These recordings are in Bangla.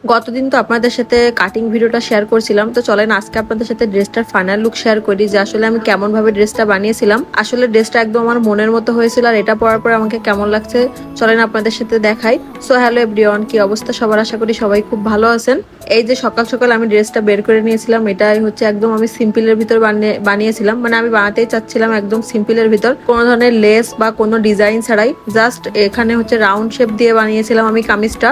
গতদিন তো আপনাদের সাথে কাটিং ভিডিওটা শেয়ার করছিলাম, তো চলেন আজকে আপনাদের সাথে ড্রেসটার ফাইনাল লুক শেয়ার করি যে আসলে আমি কেমন ভাবে ড্রেসটা বানিয়েছিলাম। আসলে ড্রেসটা একদম আমার মনের মতো হয়েছিল, আর এটা পরার পর আমাকে কেমন লাগছে চলেন আপনাদের সাথে দেখাই। সো হ্যালো এভরিওয়ান, কি অবস্থা সবার? আশা করি সবাই খুব ভালো আছেন। এই যে সকাল সকাল আমি ড্রেসটা বের করে নিয়েছিলাম, এটাই হচ্ছে একদম আমি সিম্পলের ভিতর বানিয়েছিলাম, মানে আমি বানাতেই চাচ্ছিলাম একদম সিম্পলের ভিতর, কোনো ধরনের লেস বা কোনো ডিজাইন ছাড়াই। জাস্ট এখানে হচ্ছে রাউন্ড শেপ দিয়ে বানিয়েছিলাম আমি কামিজটা,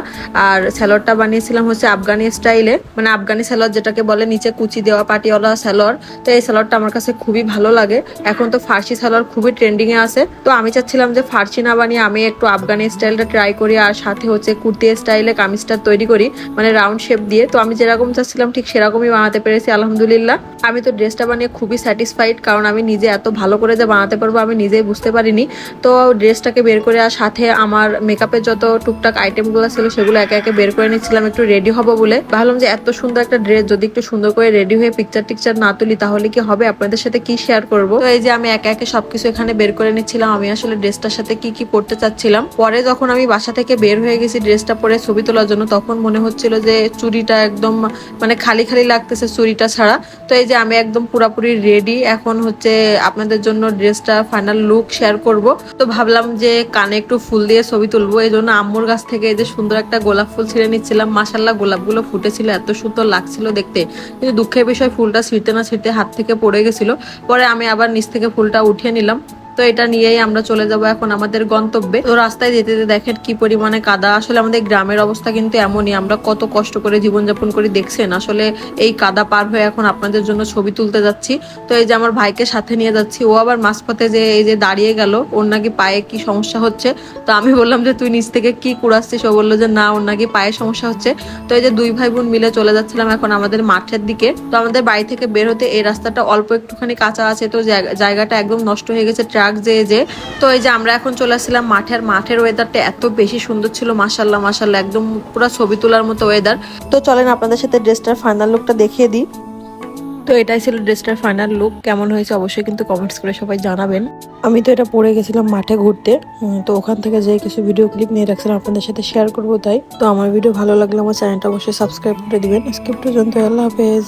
আর স্যালোয়ারটা বানিয়েছিলাম হচ্ছে আফগানি স্টাইলে, মানে আফগানি স্যালোয়ার যেটাকে বলে, নিচে কুচি দেওয়া পাটিওয়ালা স্যালোয়ার। তো এই স্যালোয়ারটা আমার কাছে খুবই ভালো লাগে। এখন তো ফার্সি স্যালোয়ার খুবই ট্রেন্ডিং এ আছে, তো আমি চাচ্ছিলাম যে ফার্সি না বানিয়ে আমি একটু আফগানি স্টাইলটা ট্রাই করি, আর সাথে হচ্ছে কুর্তি স্টাইলে কামিজটা তৈরি করি, মানে রাউন্ড শেপ দিয়ে। তো আমি যেরকম চাচ্ছিলাম ঠিক সেরকমই বানাতে পেরেছি আলহামদুলিল্লাহ। আমি তো ড্রেসটা বানিয়ে খুবই স্যাটিসফাইড, কারণ আমি নিজে এত ভালো করে যে বানাতে পারবো আমি নিজেই বুঝতে পারিনি। তো ড্রেসটাকে বের করে আর সাথে আমার মেকআপের যত টুকটাক আইটেমগুলো ছিল সেগুলো একে একে বের করে নিচ্ছিলাম একটু রেডি হবো বলে। ভাবলাম যে এত সুন্দর একটা ড্রেস যদি একটু সুন্দর করে রেডি হয়ে পিকচার টিকচার না তুলি তাহলে কি হবে, আপনাদের সাথে কি শেয়ার করবো। তো এই যে আমি একে একে সবকিছু এখানে বের করে নিচ্ছিলাম, আমি আসলে ড্রেসটার সাথে কি কি পড়তে চাচ্ছিলাম। পরে যখন আমি বাসা থেকে বের হয়ে গেছি ড্রেসটা পরে ছবি তোলার জন্য, তখন মনে হচ্ছিল যে চুড়িটা একদম মানে খালি খালি লাগতেছে চুড়িটা ছাড়া। তো এই যে আমি একদম পুরাপুরি রেডি, এখন হচ্ছে আপনাদের জন্য ড্রেসটা ফাইনাল লুক শেয়ার করব। তো ভাবলাম যে কানে একটু ফুল দিয়ে ছবি তুলবো, এই জন্য আম্মুর গাছ থেকে এই যে সুন্দর একটা গোলাপ ফুল ছিঁড়ে নিচ্ছিলাম। মাশাল্লাহ গোলাপগুলো ফুটেছিল, এত সুন্দর লাগছিল দেখতে, কিন্তু দুঃখের বিষয় ফুলটা ছিঁড়তে না ছিঁড়তে হাত থেকে পড়ে গেছিল। পরে আমি আবার নিচ থেকে ফুলটা উঠিয়ে নিলাম। তো এটা নিয়েই আমরা চলে যাব এখন আমাদের গন্তব্যে। তো রাস্তায় যেতে যেতে দেখেন কি পরিমাণে কাদা। আসলে আমাদের গ্রামের অবস্থা কিন্তু এমনই, আমরা কত কষ্ট করে জীবনযাপন করি দেখছেন। আসলে এই কাদা পার হয়ে এখন আপনাদের জন্য ছবি তুলতে যাচ্ছি। তো এই যে আমার ভাইকে সাথে নিয়ে যাচ্ছি, ও আবার মাঝপথে যে এই যে দাঁড়িয়ে গেল, ওর নাকি পায়ে কি সমস্যা হচ্ছে। তো আমি বললাম যে তুই নিচ থেকে কি কুড়াচ্ছিস, ও বললো যে না ওর নাকি পায়ে সমস্যা হচ্ছে। তো এই যে দুই ভাই বোন মিলে চলে যাচ্ছিলাম এখন আমাদের মাঠের দিকে। তো আমাদের বাড়ি থেকে বের হতে এই রাস্তাটা অল্প একটুখানি কাঁচা আছে, তো জায়গাটা একদম নষ্ট হয়ে গেছে ট্রাক যে। তো এই যে আমরা এখন চলে আসছিলাম মাঠের ওয়েদারটা এত বেশি সুন্দর ছিল, মাশাল্লাহ মাশাল্লাহ, একদম পুরো ছবি তোলার মতো ওয়েদার। তো চলেন আপনাদের সাথে ড্রেসটার ফাইনাল লুকটা দেখিয়ে দিই। তো এটাই ছিল ড্রেসটার ফাইনাল লুক, কেমন হয়েছে অবশ্যই কিন্তু কমেন্টস করে সবাই জানাবেন। আমি তো এটা পরে গেছিলাম মাঠে ঘুরতে, তো ওখান থেকে যে কিছু ভিডিও ক্লিপ নিয়ে রাখছিলাম আপনাদের সাথে শেয়ার করবো তাই। তো আমার ভিডিও ভালো লাগলে আমার চ্যানেলটা অবশ্যই সাবস্ক্রাইব করে দিবেন। আজকে পর্যন্ত, আল্লাহ হাফেজ।